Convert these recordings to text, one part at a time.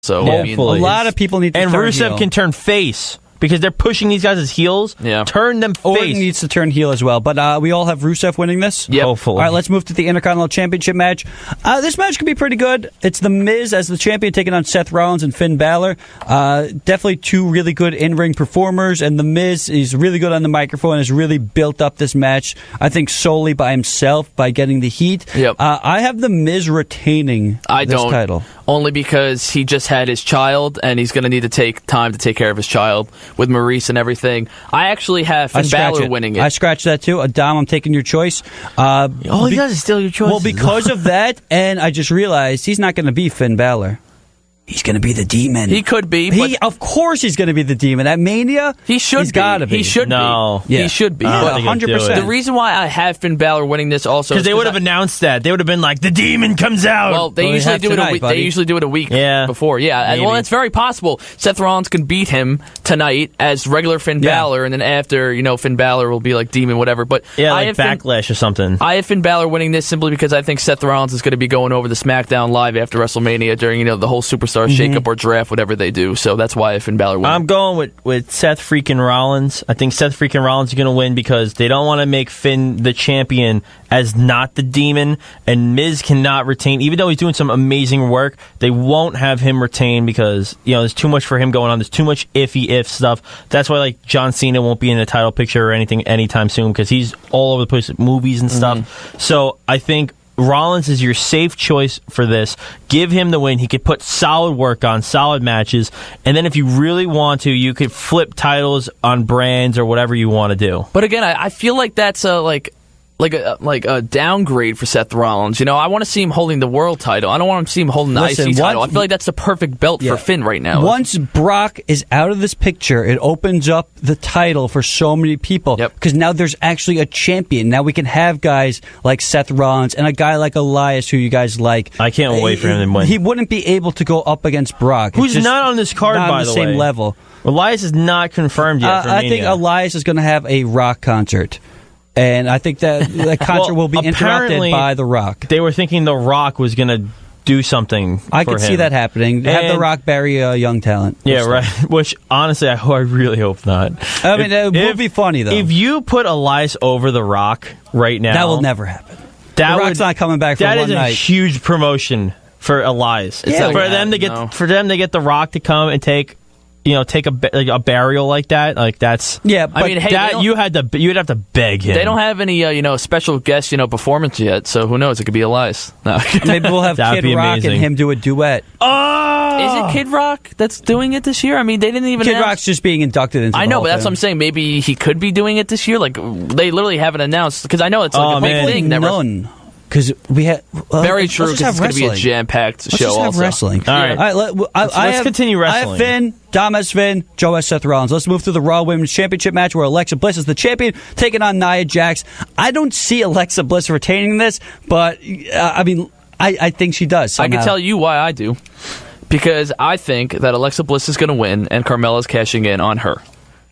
So hopefully. A lot of people need to and turn Rusev heel. can turn face. Because they're pushing these guys as heels. Yeah. Turn them face. Orton needs to turn heel as well. But we all have Rusev winning this? Yep. Hopefully. All right, let's move to the Intercontinental Championship match. This match could be pretty good. It's The Miz as the champion taking on Seth Rollins and Finn Balor. Definitely two really good in-ring performers, and The Miz is really good on the microphone and has really built up this match, I think, solely by himself, by getting the heat. Yep. I have The Miz retaining this title. Only because he just had his child, and he's going to need to take time to take care of his child with Maurice and everything. I actually have Finn Balor winning it. I scratched that too. Dom, I'm taking your choice. All he does is steal your choice. Well, because of that, and I just realized he's not going to be Finn Balor. He's going to be the Demon. He could be. Of course he's going to be the Demon. At Mania, he's got to be. He should be. Yeah. He should be. But 100%. The reason why I have Finn Balor winning this also because they would have announced that. They would have been like, the Demon comes out. Well, they usually do it a week. They usually do it a week before. Yeah. And, well, it's very possible. Seth Rollins can beat him tonight as regular Finn Balor, and then after, Finn Balor will be like Demon, whatever. But I have Backlash or something. I have Finn Balor winning this simply because I think Seth Rollins is going to be going over the SmackDown Live after WrestleMania during, the whole Superstar shakeup or draft, whatever they do. So that's why Finn Balor wins. I'm going with Seth freaking Rollins. I think Seth freaking Rollins is going to win because they don't want to make Finn the champion as not the Demon, and Miz cannot retain. Even though he's doing some amazing work, they won't have him retain because, there's too much for him going on. There's too much if stuff. That's why, like, John Cena won't be in the title picture or anything anytime soon because he's all over the place with movies and stuff. So I think Rollins is your safe choice for this. Give him the win. He could put solid work on, solid matches, and then if you really want to, you could flip titles on brands or whatever you want to do. But again, I feel like that's a downgrade for Seth Rollins. I want to see him holding the world title. I don't want to see him holding the IC title. I feel like that's the perfect belt for Finn right now. Once Brock is out of this picture, it opens up the title for so many people. Because now there's actually a champion. Now we can have guys like Seth Rollins and a guy like Elias who you guys like. I can't wait for him to win. He wouldn't be able to go up against Brock. Who's not on this card, by the way. Same level. Elias is not confirmed yet for Mania. I think Elias is going to have a Rock concert. And I think that concert will be interrupted by The Rock. They were thinking The Rock was going to do something I could see that happening. Have The Rock bury a young talent. Yeah, right. Which, honestly, I really hope not. I mean, it would be funny, though. If you put Elias over The Rock right now... That will never happen. The Rock's not coming back for one night. That is a huge promotion for Elias. Yeah, for them to get The Rock to come and take a burial like that, that's but I mean, hey, you'd have to beg him. They don't have any special guest performance yet, so who knows? It could be Elias. No. Maybe we'll have Kid Rock and him do a duet. Oh, is it Kid Rock that's doing it this year? I mean, they didn't even. Kid Rock's just being inducted into. I know, but that's what I'm saying. Maybe he could be doing it this year. Like they literally haven't announced because I know it's like a big thing. None. Because we had very true. Because it's going to be a jam-packed show. Let's also, wrestling. All right, let's continue wrestling. I have Finn, Dom has Finn, Joe has Seth Rollins. Let's move to the Raw Women's Championship match where Alexa Bliss is the champion taking on Nia Jax. I don't see Alexa Bliss retaining this, but I think she does. Somehow. I can tell you why I do. Because I think that Alexa Bliss is going to win and Carmella's cashing in on her.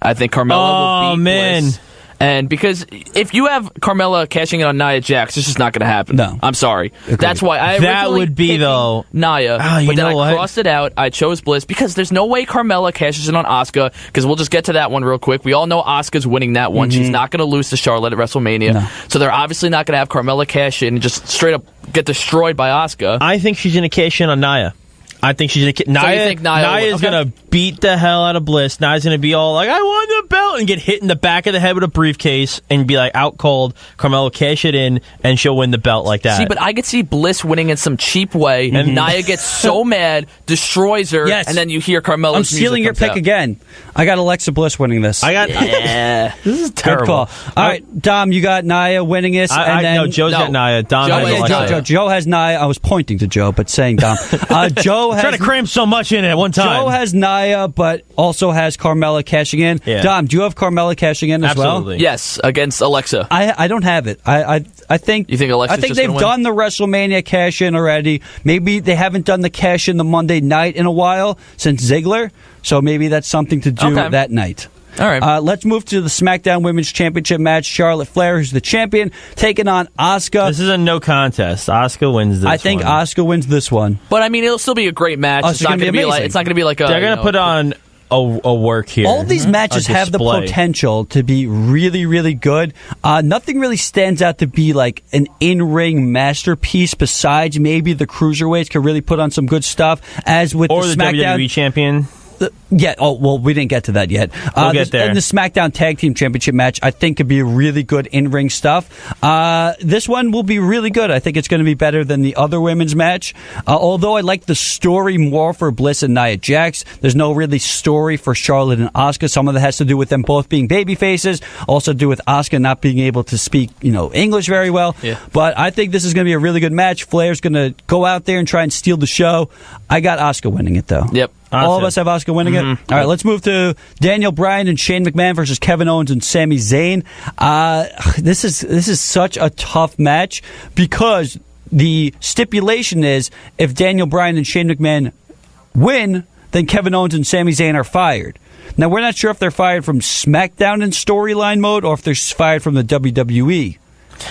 I think Carmella will beat Bliss. And because if you have Carmella cashing in on Nia Jax, it's just not going to happen. No. I'm sorry. Agreed. That's why I that would be, though, Nia. But then I crossed it out. I chose Bliss because there's no way Carmella cashes in on Asuka because we'll just get to that one real quick. We all know Asuka's winning that one. She's not going to lose to Charlotte at WrestleMania. No. So they're obviously not going to have Carmella cash in and just straight up get destroyed by Asuka. I think she's going to cash in on Nia. I think she's going to... Nia is going to beat the hell out of Bliss. Nia's going to be all like, I won the belt, and get hit in the back of the head with a briefcase and be like out cold. Carmella cash it in, and she'll win the belt like that. See, but I could see Bliss winning in some cheap way, and Nia gets so mad, destroys her, and then you hear Carmella's I'm stealing your pick again. I got Alexa Bliss winning this. This is terrible. Good call. All right, Dom, you got Nia winning this. No, Joe's got Nia. Dom has Alexa. Joe has Nia. I was pointing to Joe, but saying Dom. Joe has... trying to cram so much in at one time. Joe has Nia, but also has Carmella cashing in. Yeah. Dom, do you have Carmella cashing in as well? Yes, against Alexa. I don't have it. I think... You think Alexa's I think just they've done the WrestleMania cash in already. Maybe they haven't done the cash in the Monday night in a while since Ziggler. So maybe that's something to do that night. All right. Let's move to the SmackDown Women's Championship match. Charlotte Flair, who's the champion, taking on Asuka. This is a no contest. Asuka wins this one. I think Asuka wins this one. But I mean, it'll still be a great match. It's not going to be like. It's not going to be like a. They're going to put on a work here. All of these matches have the potential to be really, really good. Nothing really stands out to be like an in-ring masterpiece besides maybe the Cruiserweights could really put on some good stuff, as with or the SmackDown WWE champion. Yeah. Oh, well, we didn't get to that yet. We'll get there. And the SmackDown Tag Team Championship match, I think, could be really good in-ring stuff. This one will be really good. I think it's going to be better than the other women's match. Although I like the story more for Bliss and Nia Jax, there's no really story for Charlotte and Asuka. Some of it has to do with them both being baby faces. Also do with Asuka not being able to speak, English very well. Yeah. But I think this is going to be a really good match. Flair's going to go out there and try and steal the show. I got Asuka winning it, though. Yep. All of us have Asuka winning it. All right, let's move to Daniel Bryan and Shane McMahon versus Kevin Owens and Sami Zayn. This is such a tough match because the stipulation is if Daniel Bryan and Shane McMahon win, then Kevin Owens and Sami Zayn are fired. Now, we're not sure if they're fired from SmackDown in storyline mode or if they're fired from the WWE.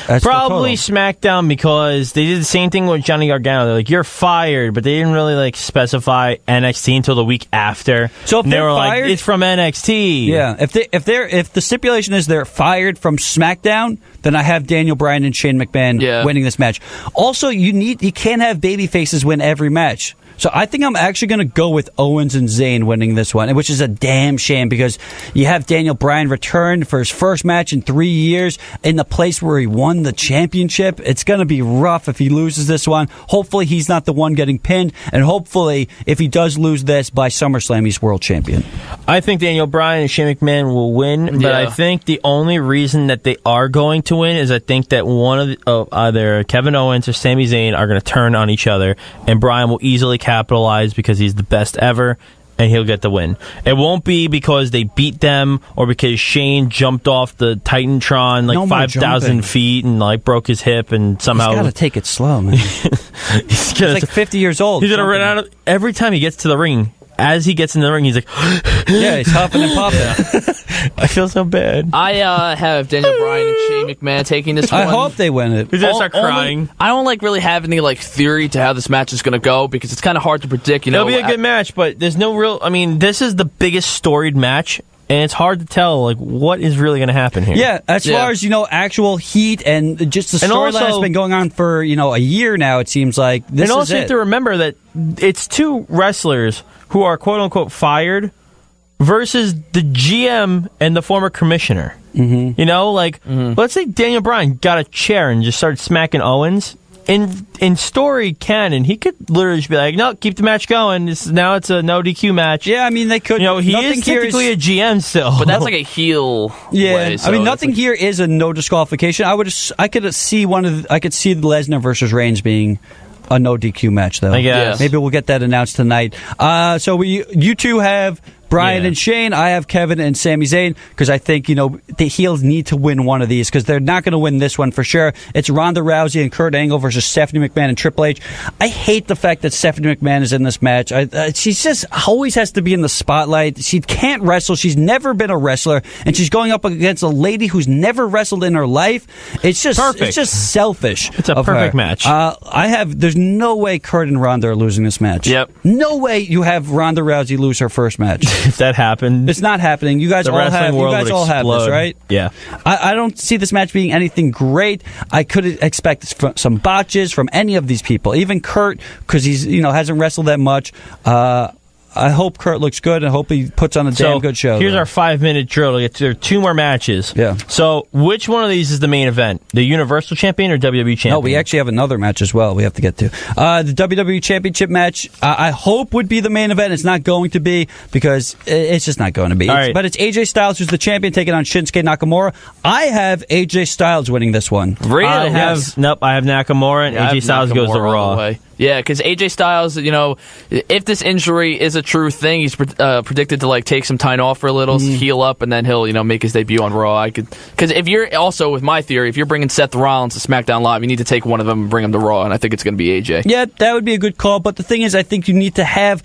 That's probably SmackDown because they did the same thing with Johnny Gargano. They're like, you're fired, but they didn't really specify NXT until the week after. So if they were fired, like, it's from NXT. Yeah, if the stipulation is they're fired from SmackDown, then I have Daniel Bryan and Shane McMahon winning this match. Also, you can't have baby faces win every match. So I think I'm actually going to go with Owens and Zayn winning this one, which is a damn shame because you have Daniel Bryan return for his first match in 3 years in the place where he won the championship. It's going to be rough if he loses this one. Hopefully he's not the one getting pinned, and hopefully if he does lose this by SummerSlam, he's world champion. I think Daniel Bryan and Shane McMahon will win, but I think the only reason that they are going to win is I think that one of either Kevin Owens or Sami Zayn are going to turn on each other, and Bryan will easily capitalize because he's the best ever, and he'll get the win. It won't be because they beat them or because Shane jumped off the Titantron 5,000 feet and broke his hip and somehow... He's got to take it slow, man. He's like 50 years old. He's going to run out of... Every time he gets to the ring, as he gets in the ring, he's like... yeah, he's huffing and puffing. I feel so bad. I have Daniel Bryan and Shane McMahon taking this one. I hope they win it. He's going to start crying. I don't really have any theory to how this match is going to go because it's kind of hard to predict. It'll be a good match, but there's no real... I mean, this is the biggest storied match, and it's hard to tell what is really going to happen here. Yeah, as far as actual heat and just the storyline has been going on for a year now. It seems like this. And also you have to remember that it's two wrestlers who are quote unquote fired versus the GM and the former commissioner. Mm-hmm. Let's say Daniel Bryan got a chair and just started smacking Owens. In story canon, he could literally just be like, no, keep the match going. Now it's a no DQ match. Yeah, I mean, they could. He is technically a GM still. But that's like a heel way. So I mean, nothing here is a no disqualification. I could see Lesnar versus Reigns being a no DQ match, though. I guess. Maybe we'll get that announced tonight. So you two have Bryan and Shane. I have Kevin and Sami Zayn because I think, the heels need to win one of these because they're not going to win this one for sure. It's Ronda Rousey and Kurt Angle versus Stephanie McMahon and Triple H. I hate the fact that Stephanie McMahon is in this match. She just always has to be in the spotlight. She can't wrestle. She's never been a wrestler, and she's going up against a lady who's never wrestled in her life. It's just perfect. It's just selfish. It's a perfect match. There's no way Kurt and Ronda are losing this match. Yep. No way you have Ronda Rousey lose her first match. If that happened, it's not happening. You guys all have this, right? Yeah. I don't see this match being anything great. I could expect some botches from any of these people, even Kurt, because he's hasn't wrestled that much. I hope Kurt looks good and hope he puts on a damn good show. Here's our 5-minute drill. There are 2 more matches. Yeah. So which one of these is the main event? The Universal Champion or WWE Champion? No, we actually have another match as well we have to get to. The WWE Championship match, I hope would be the main event. It's not going to be because it's just not going to be. But it's AJ Styles who's the champion taking on Shinsuke Nakamura. I have AJ Styles winning this one. Really? I have Nakamura and AJ Styles goes to Raw. Yeah, because AJ Styles, if this injury is a true thing, he's predicted to take some time off for a little, heal up, and then he'll make his debut on Raw. Because if you're also with my theory, if you're bringing Seth Rollins to SmackDown Live, you need to take one of them and bring him to Raw, and I think it's going to be AJ. Yeah, that would be a good call. But the thing is, I think you need to have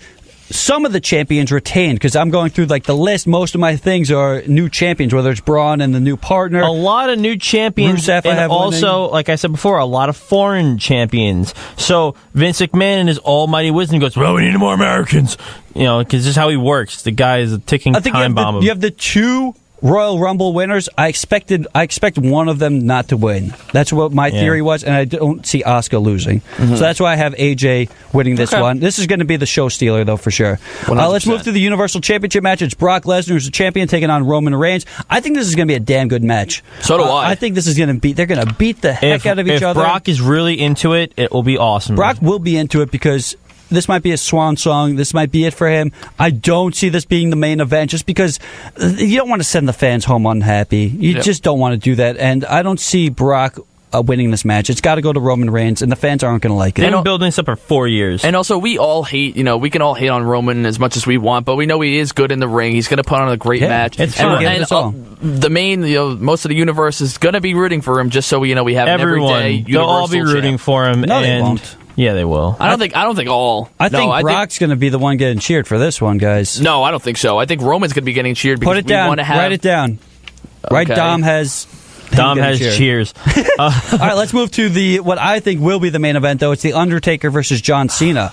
some of the champions retained, because I'm going through like the list. Most of my things are new champions, whether it's Braun and the new partner. A lot of new champions, Rusev, and also, like I said before, a lot of foreign champions. So Vince McMahon in his almighty wisdom goes, well, we need more Americans. You know, because this is how he works. The guy is a ticking time bomb. You have the two Royal Rumble winners. I expect one of them not to win. That's what my theory was, and I don't see Asuka losing. So that's why I have AJ winning this one. This is going to be the show stealer, though, for sure. Let's move to the Universal Championship match. It's Brock Lesnar, who's the champion, taking on Roman Reigns. I think this is going to be a damn good match. So do I. I think this is going to be. They're going to beat the heck out of each other. If Brock is really into it, it will be awesome. Brock will be into it because this might be a swan song. This might be it for him. I don't see this being the main event just because you don't want to send the fans home unhappy. You just don't want to do that. And I don't see Brock winning this match. It's got to go to Roman Reigns, and the fans aren't going to like it. They've been building this up for 4 years. And also, we all hate, we can all hate on Roman as much as we want, but we know he is good in the ring. He's going to put on a great match. It's fun. The main, most of the universe is going to be rooting for him, just so we have everyone. An everyday They'll all be rooting for him. No, they won't. Yeah, they will. I don't think all. I think Brock's going to be the one getting cheered for this one, guys. No, I don't think so. I think Roman's going to be getting cheered because we want to have. Write it down. Okay. Right, Dom has cheers. All right, let's move to what I think will be the main event, though. It's The Undertaker versus John Cena.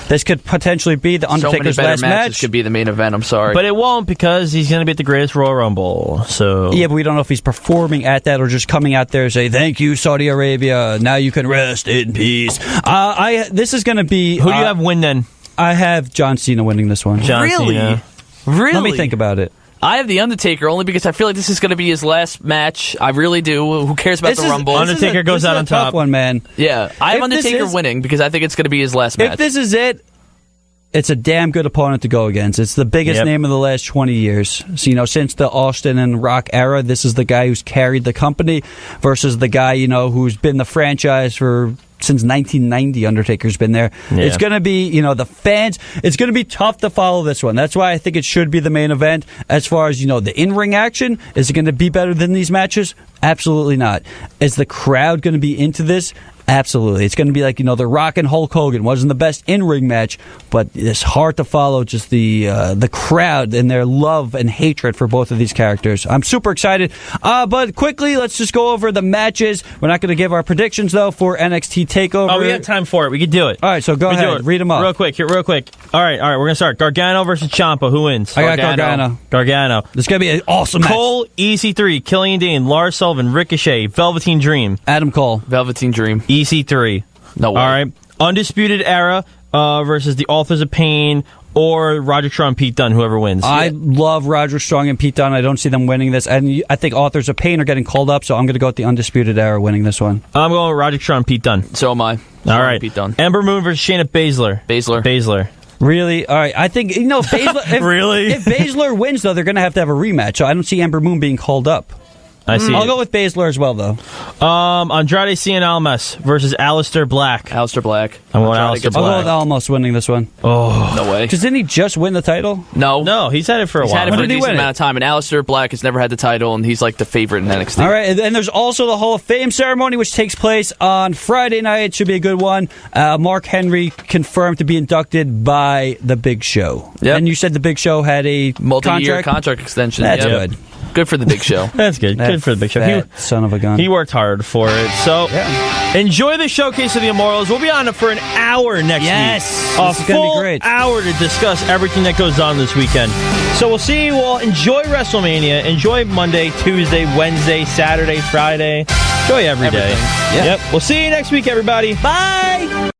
This could potentially be The Undertaker's last match. This could be the main event. I'm sorry. But it won't, because he's going to be at the Greatest Royal Rumble. So yeah, but we don't know if he's performing at that or just coming out there and say, thank you, Saudi Arabia. Now you can rest in peace. This is going to be... Who do you have win, then? I have John Cena winning this one. John Cena. Really? Let me think about it. I have The Undertaker only because I feel like this is going to be his last match. I really do. Who cares about the Rumble? Undertaker goes out on top. Tough one, man. Yeah, I have Undertaker winning because I think it's going to be his last match. If this is it, it's a damn good opponent to go against. It's the biggest name of the last 20 years. So, since the Austin and Rock era, this is the guy who's carried the company versus the guy, who's been the franchise for... Since 1990, Undertaker's been there. Yeah. It's going to be, the fans. It's going to be tough to follow this one. That's why I think it should be the main event. As far as, the in-ring action, is it going to be better than these matches? Absolutely not. Is the crowd going to be into this? Absolutely. It's going to be like, The Rock and Hulk Hogan. Wasn't the best in-ring match, but it's hard to follow just the crowd and their love and hatred for both of these characters. I'm super excited. But quickly, let's just go over the matches. We're not going to give our predictions, though, for NXT TakeOver. Oh, we have time for it. We can do it. All right, so go ahead. Read them up. Real quick. All right. We're going to start. Gargano versus Ciampa. Who wins? I got Gargano. This is going to be an awesome match. Cole, EC3, Killian Dane, Lars Sullivan, Ricochet, Velveteen Dream. Adam Cole. Velveteen Dream. EC3. No way. All right. Undisputed Era versus the Authors of Pain or Roger Strong, Pete Dunne, whoever wins. I love Roger Strong and Pete Dunne. I don't see them winning this. And I think Authors of Pain are getting called up, so I'm going to go with the Undisputed Era winning this one. I'm going with Roger Strong, Pete Dunne. So am I. All right. Pete Dunne. Ember Moon versus Shayna Baszler. Really? All right. I think, Baszler, really? If Baszler wins, though, they're going to have a rematch. So I don't see Ember Moon being called up. I see. I'll go with Baszler as well, though. Andrade Cien Almas versus Aleister Black. Aleister Black. I'm going Aleister Black. I'll go with Almas winning this one. Oh. No way. Because didn't he just win the title? No, he's had it for a while. He's had it for a decent amount of time, and Aleister Black has never had the title, and he's like the favorite in NXT. All right, and there's also the Hall of Fame ceremony, which takes place on Friday night. It should be a good one. Mark Henry confirmed to be inducted by The Big Show. Yep. And you said The Big Show had a multi-year contract extension. That's good. Good for The Big Show. That's good. Good for The Big Show. Son of a gun. He worked hard for it. So, enjoy the showcase of the Immortals. We'll be on it for an hour next week. Yes. A this is gonna be great. hour to discuss everything that goes on this weekend. So we'll see you all. Enjoy WrestleMania. Enjoy Monday, Tuesday, Wednesday, Saturday, Friday. Enjoy every day. Yeah. Yep. We'll see you next week, everybody. Bye.